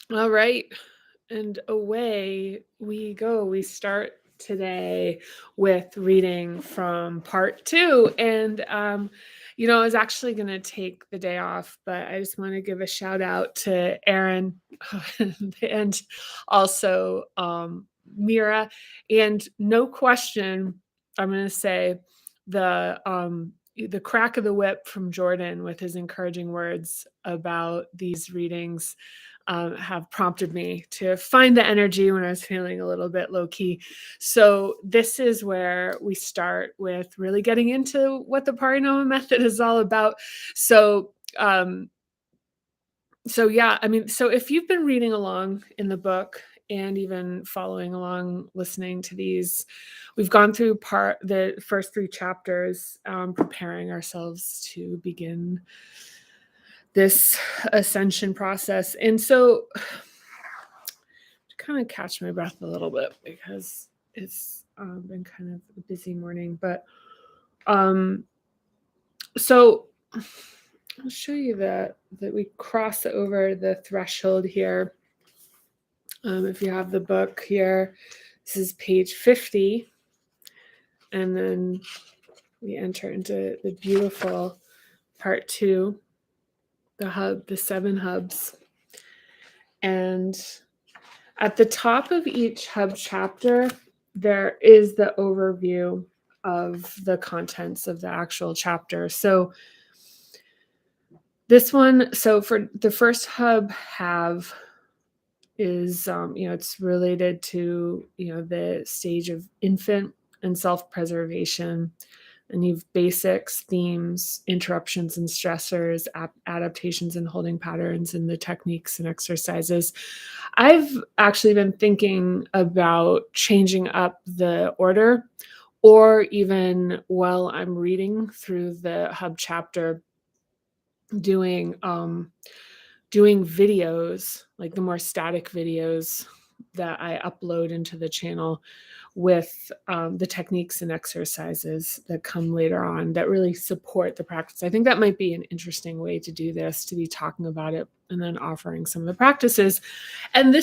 All right. And away we go. We start today with reading from part two. I was actually going to take the day off, but I just want to give a shout out to Aaron and also Mira. And no question, I'm going to say the crack of the whip from Jordan with his encouraging words about these readings have prompted me to find the energy when I was feeling a little bit low key. So this is where we start with really getting into what the Parinama method is all about. So um, so if you've been reading along in the book and even following along listening to these, we've gone through the first three chapters, preparing ourselves to begin this ascension process. And so to kind of catch my breath a little bit because it's been kind of a busy morning, but so I'll show you that we cross over the threshold here. If you have the book here, this is page 50, and then we enter into the beautiful part two, the 7 hubs. And at the top of each hub chapter, there is the overview of the contents of the actual chapter. So for the first hub have is, it's related to, the stage of infant and self-preservation. And you've basics, themes, interruptions and stressors, adaptations and holding patterns, and the techniques and exercises. I've actually been thinking about changing up the order, or even while I'm reading through the hub chapter, doing videos, like the more static videos that I upload into the channel with the techniques and exercises that come later on that really support the practice. I think that might be an interesting way to do this, to be talking about it and then offering some of the practices. And I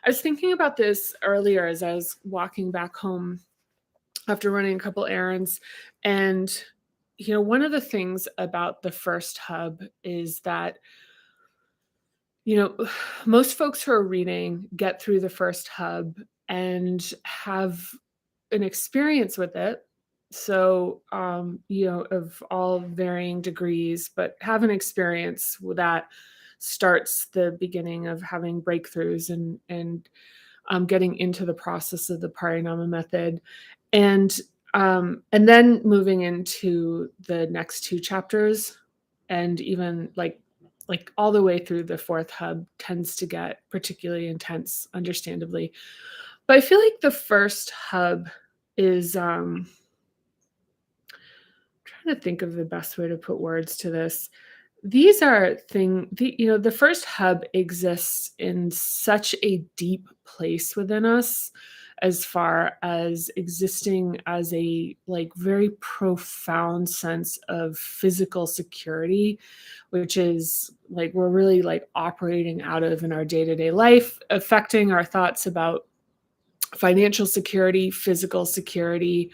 was thinking about this earlier as I was walking back home after running a couple errands. And, one of the things about the first hub is that most folks who are reading get through the first hub and have an experience with it. So, of all varying degrees, but have an experience that starts the beginning of having breakthroughs and getting into the process of the Parinama method. And then moving into the next 2 chapters, and even like all the way through the 4th hub tends to get particularly intense, understandably. But I feel like the first hub is, trying to think of the best way to put words to this. The first hub exists in such a deep place within us, as far as existing as a very profound sense of physical security, which is we're really operating out of in our day-to-day life, affecting our thoughts about financial security, physical security,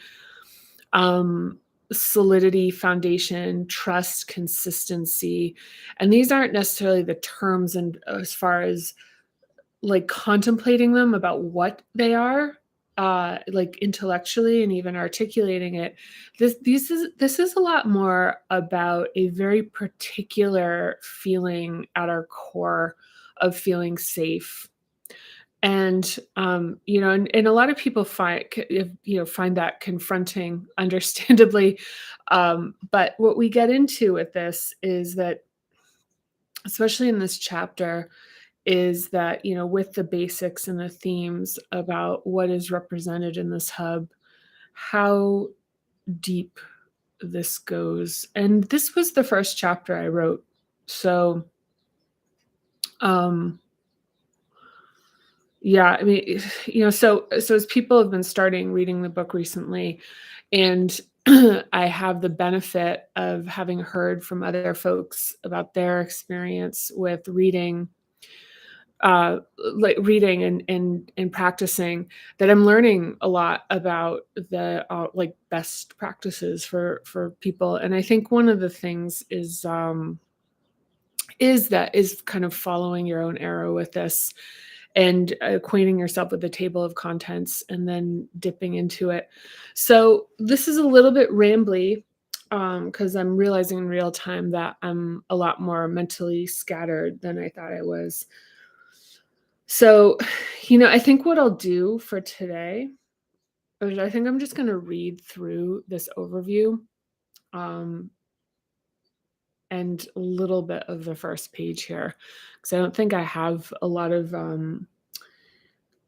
solidity, foundation, trust, consistency. And these aren't necessarily the terms, and as far as contemplating them about what they are, intellectually and even articulating it. This is a lot more about a very particular feeling at our core of feeling safe. And and a lot of people find that confronting, understandably. But what we get into with this is that, especially in this chapter, is that with the basics and the themes about what is represented in this hub, how deep this goes. And this was the first chapter I wrote. So yeah, I mean, so as people have been starting reading the book recently, and I have the benefit of having heard from other folks about their experience with reading. uh, like reading and practicing, that I'm learning a lot about the like best practices for people. And I think one of the things is kind of following your own arrow with this and acquainting yourself with the table of contents and then dipping into it. So this is a little bit rambly because I'm realizing in real time that I'm a lot more mentally scattered than I thought I was. So, I think what I'll do for today is I think I'm just going to read through this overview um, and a little bit of the first page here because I don't think I have a lot of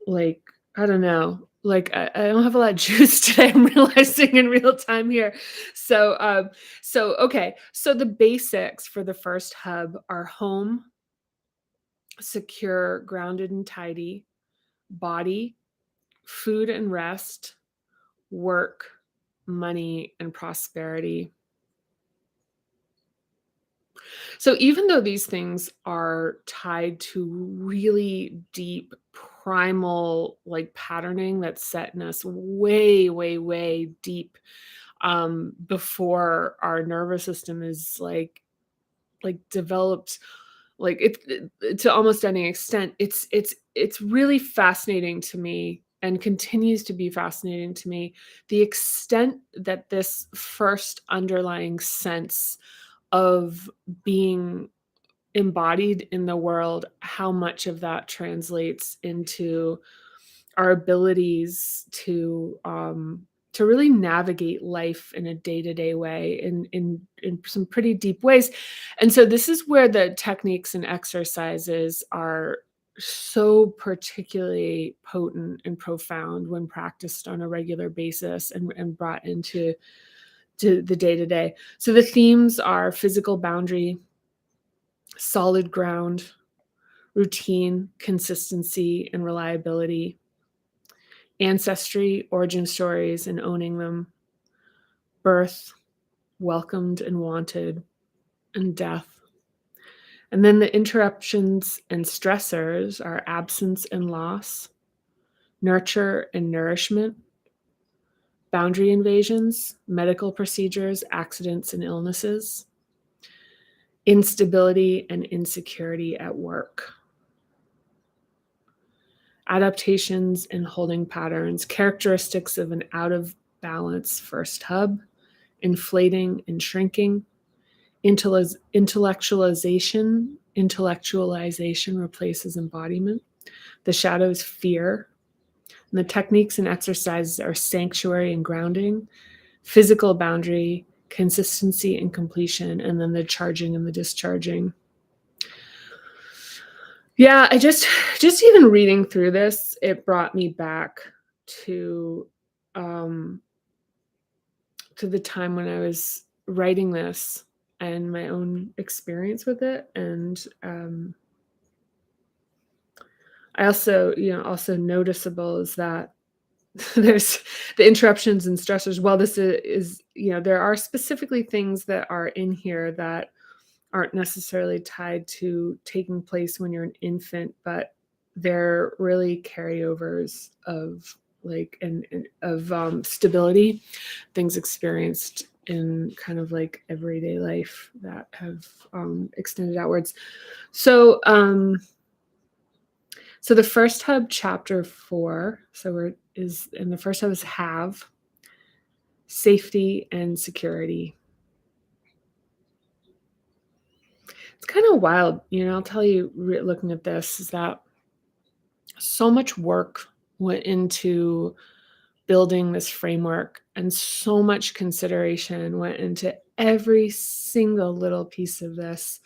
like, I don't know, like I don't have a lot of juice today. I'm realizing in real time here. Okay. So the basics for the first hub are home, secure, grounded, and tidy, body, food and rest, work, money, and prosperity. So even though these things are tied to really deep primal like patterning that's set in us way, way, way deep before our nervous system is like developed like to almost any extent, it's really fascinating to me and continues to be fascinating to me the extent that this first underlying sense of being embodied in the world, how much of that translates into our abilities to really navigate life in a day-to-day way in some pretty deep ways. And so this is where the techniques and exercises are so particularly potent and profound when practiced on a regular basis and brought into the day-to-day. So the themes are physical boundary, solid ground, routine, consistency, and reliability, ancestry, origin stories, and owning them, birth, welcomed and wanted, and death. And then the interruptions and stressors are absence and loss, nurture and nourishment, boundary invasions, medical procedures, accidents and illnesses, instability and insecurity at work, adaptations and holding patterns, characteristics of an out of balance first hub, inflating and shrinking, intellectualization replaces embodiment, the shadows fear, and the techniques and exercises are sanctuary and grounding, physical boundary, consistency and completion, and then the charging and the discharging. Yeah, I just even reading through this, it brought me back to um to the time when I was writing this and my own experience with it. And I also, also noticeable is that there's the interruptions and stressors. Well, this is, there are specifically things that are in here that aren't necessarily tied to taking place when you're an infant, but they're really carryovers of like and of stability, things experienced in kind of like everyday life that have extended outwards. So so the first hub, chapter 4, and the first hub is have, safety and security. It's kind of wild, I'll tell you, looking at this, is that so much work went into building this framework and so much consideration went into every single little piece of this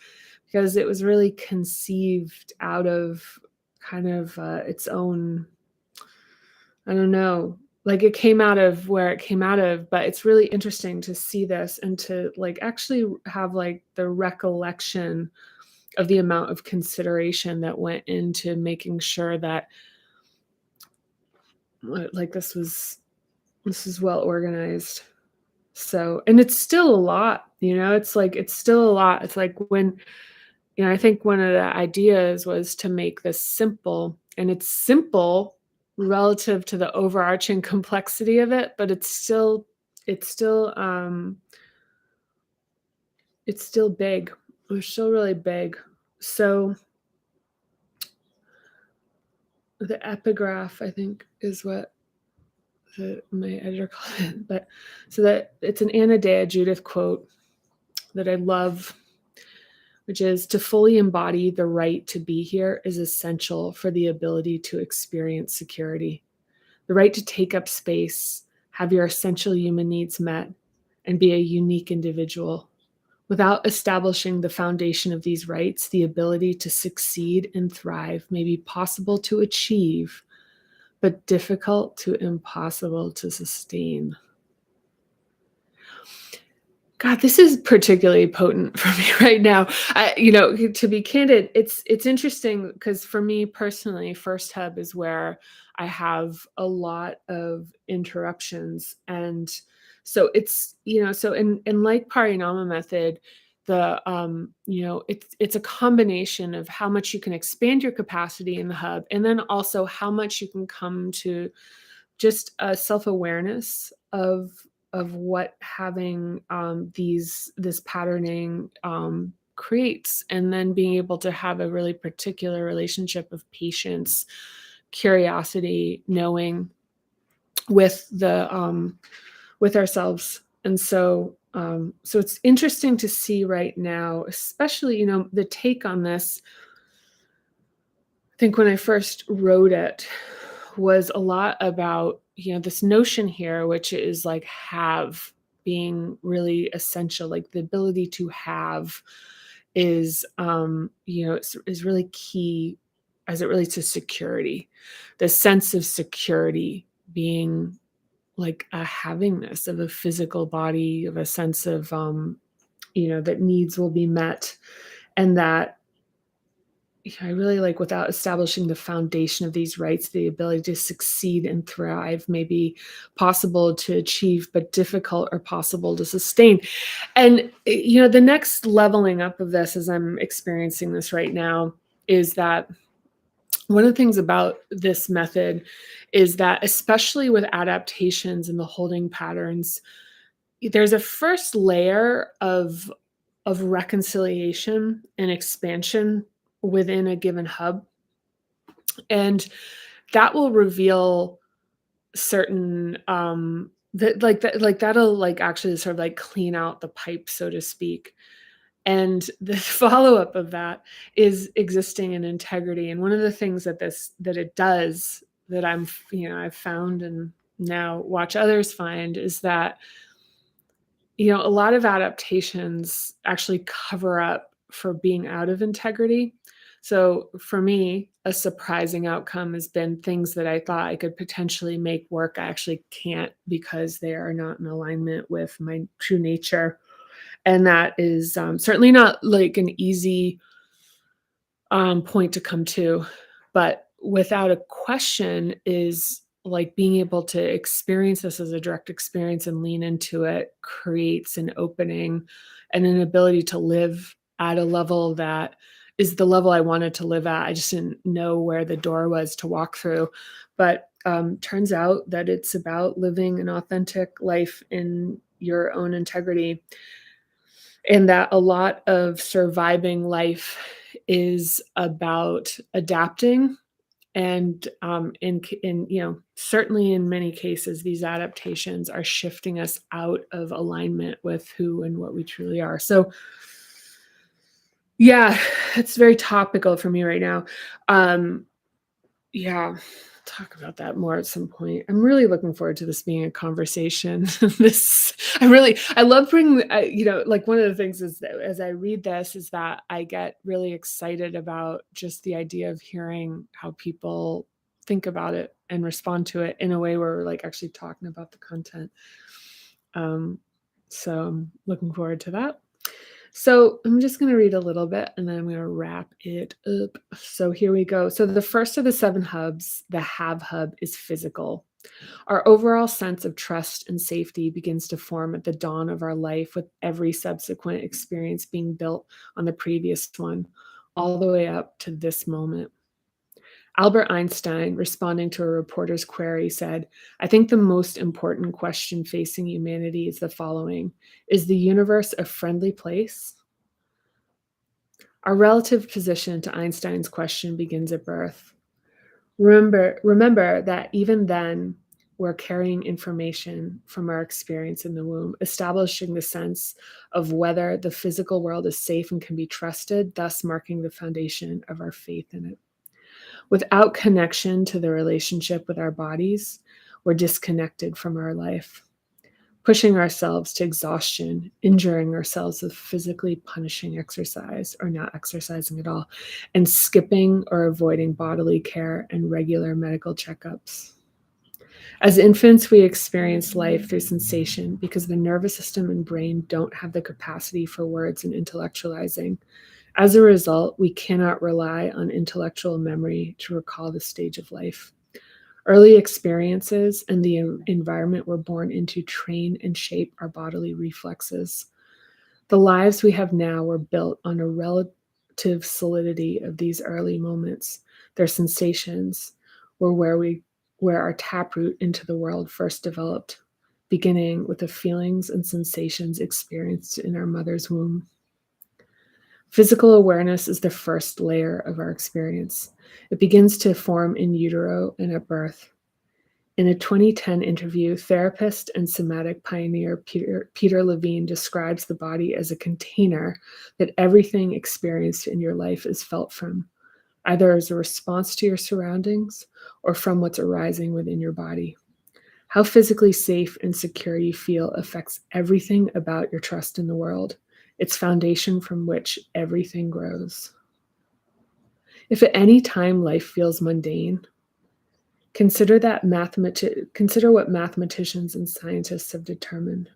because it was really conceived out of kind of its own, I don't know, like it came out of where it came out of. But it's really interesting to see this and to like actually have like the recollection of the amount of consideration that went into making sure that like this is well organized. So, and it's still a lot, it's like it's still a lot. It's like when I think one of the ideas was to make this simple, and it's simple relative to the overarching complexity of it, but it's still, it's still big. It's still really big. So the epigraph, I think, is what my editor called it, but so that it's an Anna Dea Judith quote that I love, which is to fully embody the right to be here is essential for the ability to experience security. The right to take up space, have your essential human needs met, and be a unique individual. Without establishing the foundation of these rights, the ability to succeed and thrive may be possible to achieve, but difficult to impossible to sustain. God, this is particularly potent for me right now. To be candid, it's interesting because for me personally, First Hub is where I have a lot of interruptions, and so so in like Parinama method, it's a combination of how much you can expand your capacity in the hub, and then also how much you can come to just a self-awareness of what having this patterning creates, and then being able to have a really particular relationship of patience, curiosity, knowing with the with ourselves. And so it's interesting to see right now, especially the take on this. I think when I first wrote it was a lot about, this notion here, which is like have being really essential, like the ability to have is really key as it relates to security. The sense of security being like a havingness of a physical body, of a sense of that needs will be met, and that I really like without establishing the foundation of these rights, the ability to succeed and thrive may be possible to achieve, but difficult or possible to sustain. And, the next leveling up of this, as I'm experiencing this right now, is that one of the things about this method is that, especially with adaptations and the holding patterns, there's a first layer of reconciliation and expansion within a given hub, and that will reveal certain that'll like actually sort of like clean out the pipe, so to speak. And the follow-up of that is existing in integrity. And one of the things that it does, that I've found and now watch others find, is that a lot of adaptations actually cover up for being out of integrity. So for me, a surprising outcome has been things that I thought I could potentially make work. I actually can't, because they are not in alignment with my true nature. And that is certainly not like an easy point to come to, but without a question is like being able to experience this as a direct experience and lean into it creates an opening and an ability to live at a level that is the level I wanted to live at. I just didn't know where the door was to walk through. But turns out that it's about living an authentic life in your own integrity, and that a lot of surviving life is about adapting. And certainly in many cases, these adaptations are shifting us out of alignment with who and what we truly are. So yeah, it's very topical for me right now. Yeah, talk about that more at some point. I'm really looking forward to this being a conversation. I love bringing, like one of the things is that as I read this is that I get really excited about just the idea of hearing how people think about it and respond to it in a way where we're like actually talking about the content. So I'm looking forward to that. So I'm just going to read a little bit and then I'm going to wrap it up. So here we go. So the first of the 7 hubs, the have hub, is physical. Our overall sense of trust and safety begins to form at the dawn of our life, with every subsequent experience being built on the previous one. all the way up to this moment. Albert Einstein, responding to a reporter's query, said, I think the most important question facing humanity is the following: is the universe a friendly place? Our relative position to Einstein's question begins at birth. Remember that even then, we're carrying information from our experience in the womb, establishing the sense of whether the physical world is safe and can be trusted, thus marking the foundation of our faith in it. Without connection to the relationship with our bodies, we're disconnected from our life, pushing ourselves to exhaustion, injuring ourselves with physically punishing exercise or not exercising at all, and skipping or avoiding bodily care and regular medical checkups. As infants, we experience life through sensation because the nervous system and brain don't have the capacity for words and intellectualizing. As a result, we cannot rely on intellectual memory to recall this stage of life. Early experiences and the environment we're born into train and shape our bodily reflexes. The lives we have now were built on a relative solidity of these early moments. Their sensations were where our taproot into the world first developed, beginning with the feelings and sensations experienced in our mother's womb. Physical awareness is the first layer of our experience. It begins to form in utero and at birth. In a 2010 interview, therapist and somatic pioneer Peter Levine describes the body as a container that everything experienced in your life is felt from, either as a response to your surroundings or from what's arising within your body. How physically safe and secure you feel affects everything about your trust in the world. It's foundation from which everything grows. If at any time life feels mundane, consider what mathematicians and scientists have determined.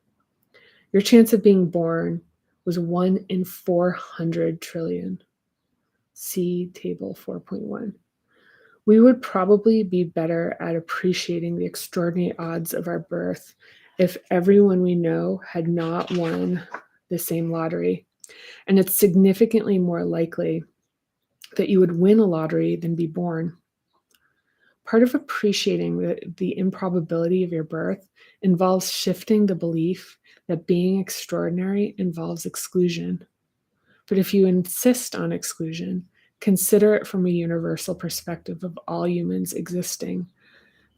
Your chance of being born was 1 in 400 trillion. See table 4.1. We would probably be better at appreciating the extraordinary odds of our birth if everyone we know had not won the same lottery. And it's significantly more likely that you would win a lottery than be born. Part of appreciating the improbability of your birth involves shifting the belief that being extraordinary involves exclusion. But if you insist on exclusion, consider it from a universal perspective of all humans existing,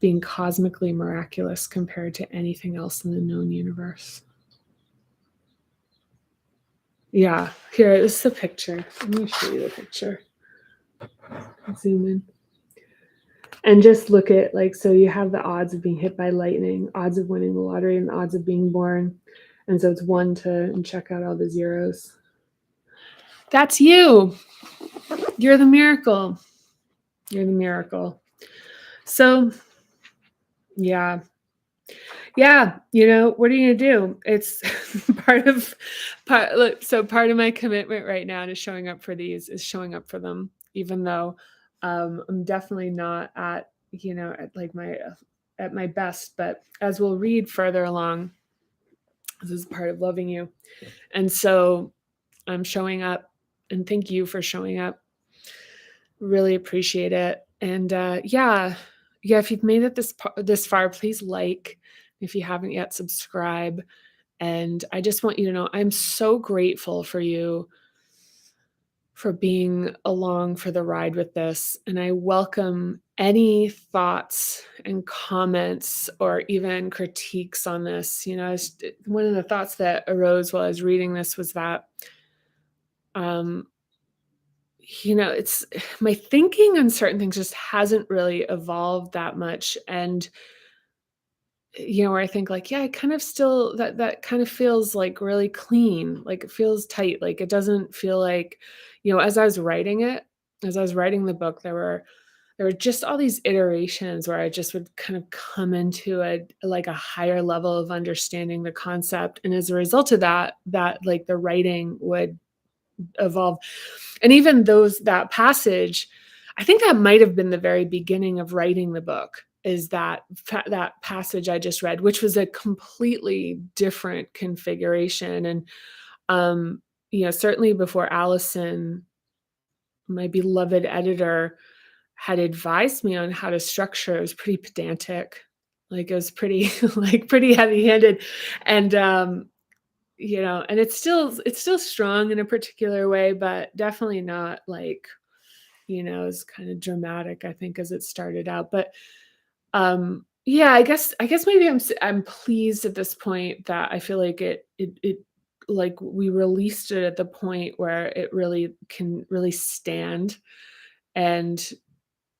being cosmically miraculous compared to anything else in the known universe. Yeah, here, this is a picture. Let me show you the picture. Zoom in. And just look at, like, so you have the odds of being hit by lightning, odds of winning the lottery, and the odds of being born. And so it's 1 to, and check out all the zeros. That's you. You're the miracle. You're the miracle. So, yeah. Yeah, what are you gonna do? It's part of my commitment right now to showing up for these is showing up for them, even though I'm definitely not at at my best. But as we'll read further along, this is part of loving you, and so I'm showing up, and thank you for showing up. Really appreciate it, and yeah. If you've made it this far, please like. If you haven't yet, subscribe. And I just want you to know I'm so grateful for you for being along for the ride with this. And I welcome any thoughts and comments or even critiques on this. One of the thoughts that arose while I was reading this was that, it's my thinking on certain things just hasn't really evolved that much. And where I think like, yeah, I kind of still that kind of feels like really clean, like it feels tight, like it doesn't feel like, as I was writing the book, there were just all these iterations where I just would kind of come into a higher level of understanding the concept, and as a result of that like the writing would evolve. And even that passage, I think that might have been the very beginning of writing the book, is that passage I just read, which was a completely different configuration. And certainly before Allison my beloved editor had advised me on how to structure. It was pretty pedantic. Like, it was pretty like, pretty heavy-handed, and, and it's still strong in a particular way, but definitely not like, as kinda dramatic, I think, as it started out, but, yeah, I guess maybe I'm pleased at this point that I feel like like, we released it at the point where it really can really stand and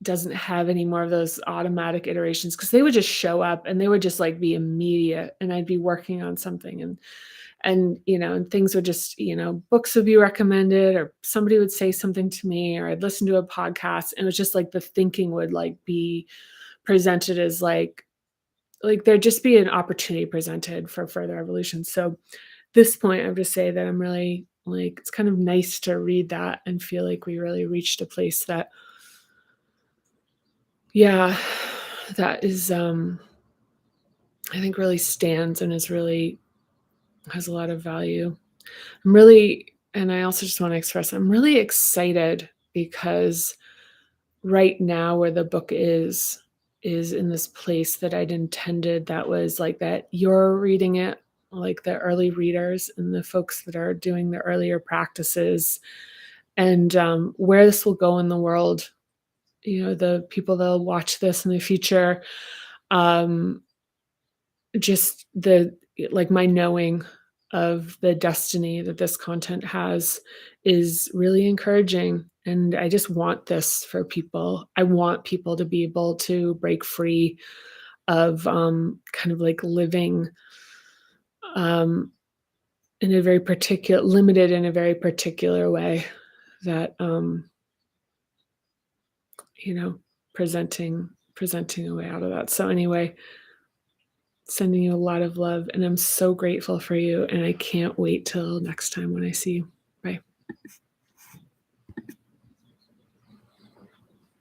doesn't have any more of those automatic iterations, because they would just show up and they would just, like, be immediate, and I'd be working on something, and things would just, books would be recommended, or somebody would say something to me, or I'd listen to a podcast, and it was just like the thinking would, like, be presented as, like there'd just be an opportunity presented for further evolution. So, this point, I would just say that I'm really, like, it's kind of nice to read that and feel like we really reached a place that, yeah, that is, I think really stands and is really has a lot of value. I'm really and I also just wanna express I'm really excited because right now where the book is in this place that I'd intended, that was like that you're reading it, like the early readers and the folks that are doing the earlier practices, and, where this will go in the world, the people that'll watch this in the future, um, just like, my knowing of the destiny that this content has is really encouraging, and I just want this for people. I want people to be able to break free of, kind of like living, um, in a very particular limited in a very particular way that, you know, presenting a way out of that. So anyway, sending you a lot of love, and I'm so grateful for you, and I can't wait till next time when I see you. Bye.